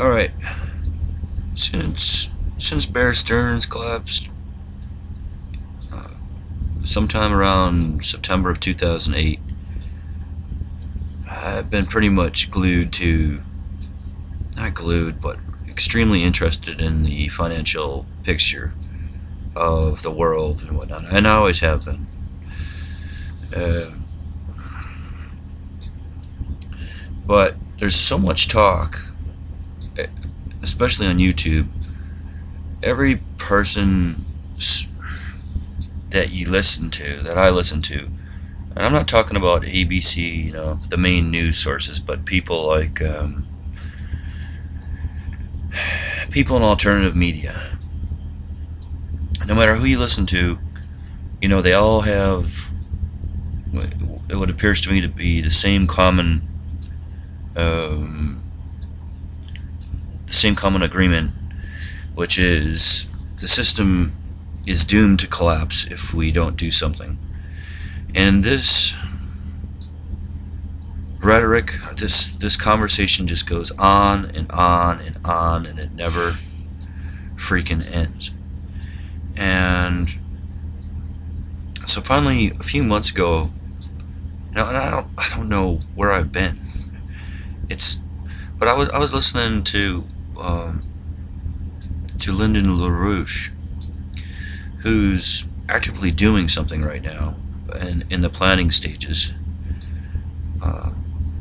Alright, since Bear Stearns collapsed, sometime around September of 2008, I've been pretty much glued to, not glued, but extremely interested in the financial picture of the world and whatnot, and I always have been. But there's so much talk, especially on YouTube. Every person that you listen to, that I listen to, and I'm not talking about ABC, the main news sources, but people like people in alternative media. No matter who you listen to, they all have what appears to me to be the same common agreement, which is the system is doomed to collapse if we don't do something. And this rhetoric, this conversation just goes on and on and on, and it never freaking ends. And so finally, a few months ago, and I don't know where I've been. But I was listening to Lyndon LaRouche, who's actively doing something right now, in the planning stages.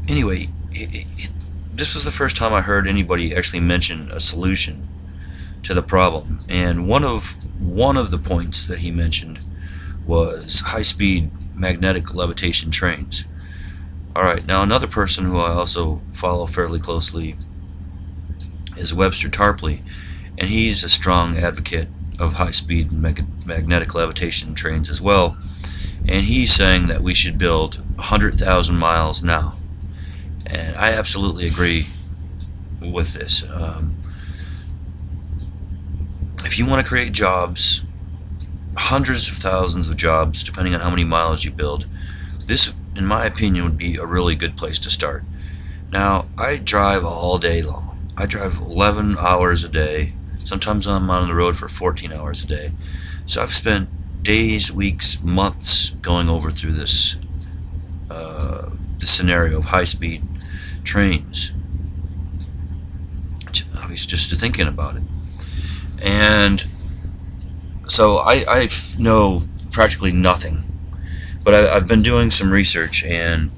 Anyway, this was the first time I heard anybody actually mention a solution to the problem, and one of the points that he mentioned was high-speed magnetic levitation trains. Alright, now another person who I also follow fairly closely is Webster Tarpley, and he's a strong advocate of high-speed magnetic levitation trains as well, and he's saying that we should build 100,000 miles now, and I absolutely agree with this. If you want to create jobs, hundreds of thousands of jobs, depending on how many miles you build, this, in my opinion, would be a really good place to start. Now, I drive all day long. I drive 11 hours a day. Sometimes I'm on the road for 14 hours a day. So I've spent days, weeks, months going over through this scenario of high-speed trains. Obviously, just thinking about it. And so I know practically nothing, but I've been doing some research, and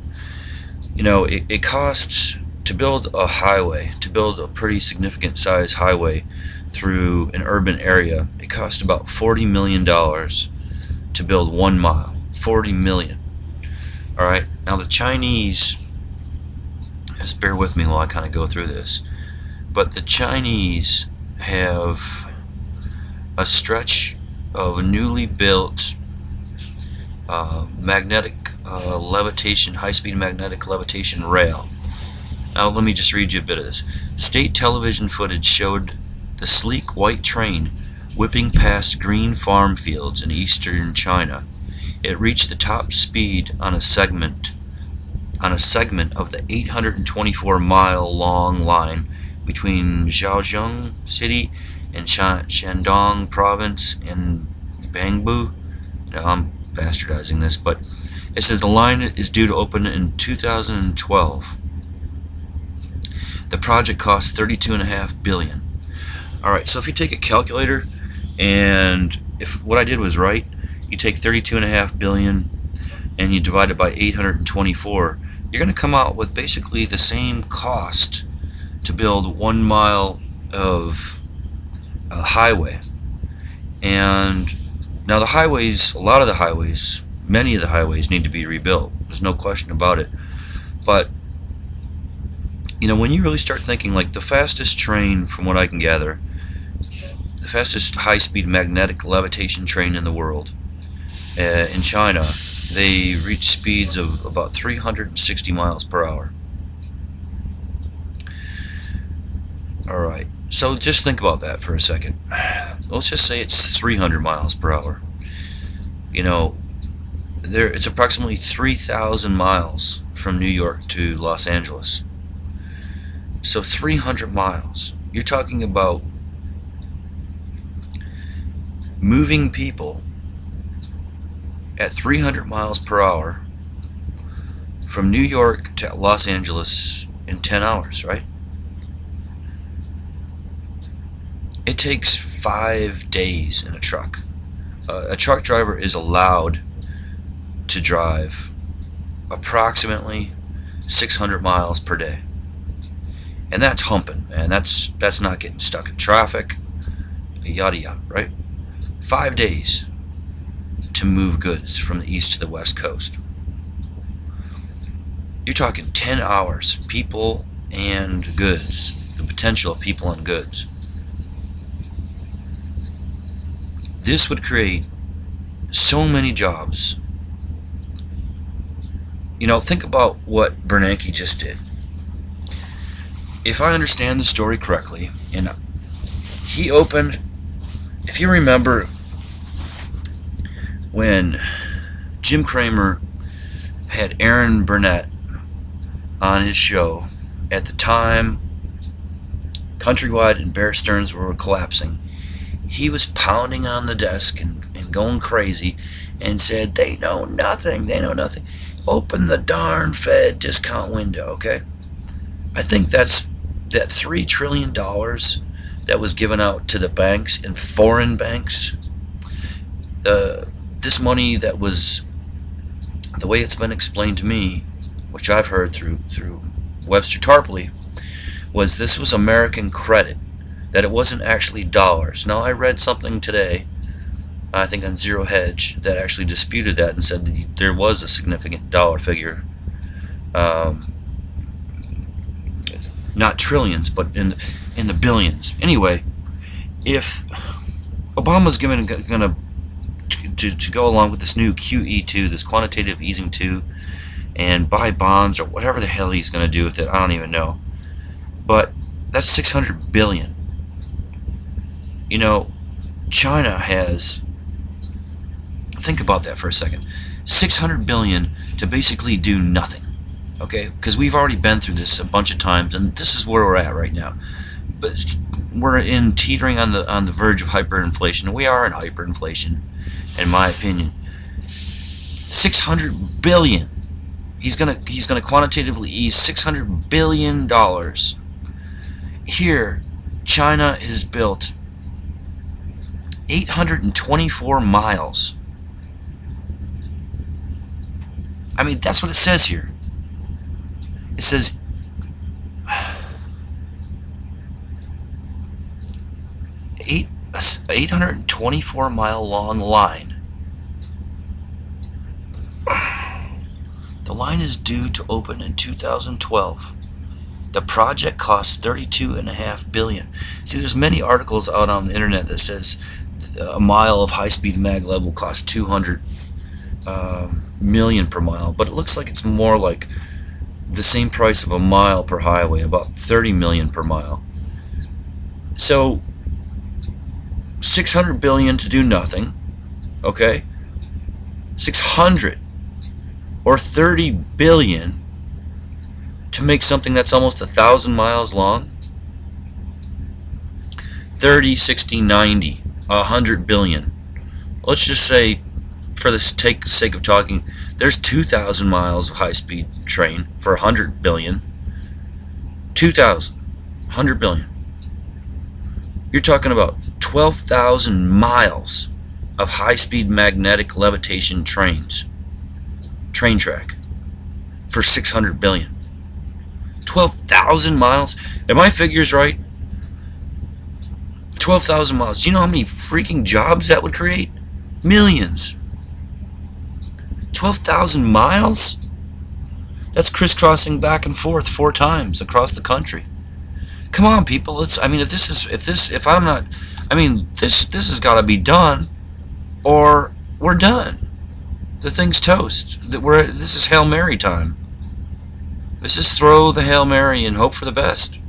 it costs to build a highway, to build a pretty significant size highway through an urban area. It costs about $40 million to build 1 mile. 40 million. Alright, now the Chinese, just bear with me while I kind of go through this, but the Chinese have a stretch of a newly built magnetic levitation, high-speed magnetic levitation rail. Now let me just read you a bit of this. State television footage showed the sleek white train whipping past green farm fields in eastern China. It reached the top speed on a segment of the 824-mile-long line between Zhaozhou City and Shandong Province and Bangbu. I'm bastardizing this, but it says the line is due to open in 2012. The project cost $32.5 billion. Alright, so if you take a calculator, and if what I did was right, you take $32.5 billion and you divide it by 824, you're going to come out with basically the same cost to build 1 mile of highway. And now the highways, many of the highways need to be rebuilt. There's no question about it. But when you really start thinking, like the fastest train, from what I can gather, the fastest high-speed magnetic levitation train in the world, in China, they reach speeds of about 360 miles per hour. Alright, so just think about that for a second. Let's just say it's 300 miles per hour. It's approximately 3,000 miles from New York to Los Angeles. So 300 miles. You're talking about moving people at 300 miles per hour from New York to Los Angeles in 10 hours, right? It takes 5 days in a truck. A truck driver is allowed to drive approximately 600 miles per day. And that's humping, and that's not getting stuck in traffic, yada yada, right? 5 days to move goods from the east to the west coast. You're talking 10 hours, people and goods, the potential of people and goods. This would create so many jobs. You know, think about what Bernanke just did. If I understand the story correctly, and he opened, if you remember when Jim Cramer had Aaron Burnett on his show, at the time Countrywide and Bear Stearns were collapsing, he was pounding on the desk and going crazy and said, they know nothing, they know nothing. Open the darn Fed discount window, okay? I think that's that $3 trillion that was given out to the banks and foreign banks. This money that was, the way it's been explained to me, which I've heard through Webster Tarpley, was this was American credit, that it wasn't actually dollars. Now, I read something today, I think on Zero Hedge, that actually disputed that and said that there was a significant dollar figure, not trillions, but in the billions. Anyway, if Obama's going to go along with this new QE2, this quantitative easing 2, and buy bonds or whatever the hell he's going to do with it, I don't even know. But that's 600 billion. You know, China has, think about that for a second, 600 billion to basically do nothing. Okay, because we've already been through this a bunch of times, and this is where we're at right now. But we're teetering on the verge of hyperinflation, and we are in hyperinflation, in my opinion. 600 billion. He's gonna quantitatively ease $600 billion. Here, China has built 824 miles. I mean, that's what it says here. It says 824 mile long line. The line is due to open in 2012. The project costs $32.5 billion. See, there's many articles out on the internet that says a mile of high-speed mag lev will cost 200 million per mile, but it looks like it's more like the same price of a mile per highway, about 30 million per mile. So 600 billion to do nothing, okay? 600 or 30 billion to make something that's almost 1,000 miles long. 30, 60, 90, 100 billion. Let's just say, for the sake of talking, there's 2,000 miles of high-speed train for 100 billion. 2,000, 100 billion. You're talking about 12,000 miles of high-speed magnetic levitation trains, train track, for 600 billion. 12,000 miles. Are my figures right? 12,000 miles. Do you know how many freaking jobs that would create? Millions. 12,000 miles? That's crisscrossing back and forth 4 times across the country. Come on, people. Let's. I mean, this has got to be done, or we're done. The thing's toast. This is Hail Mary time. This is throw the Hail Mary and hope for the best.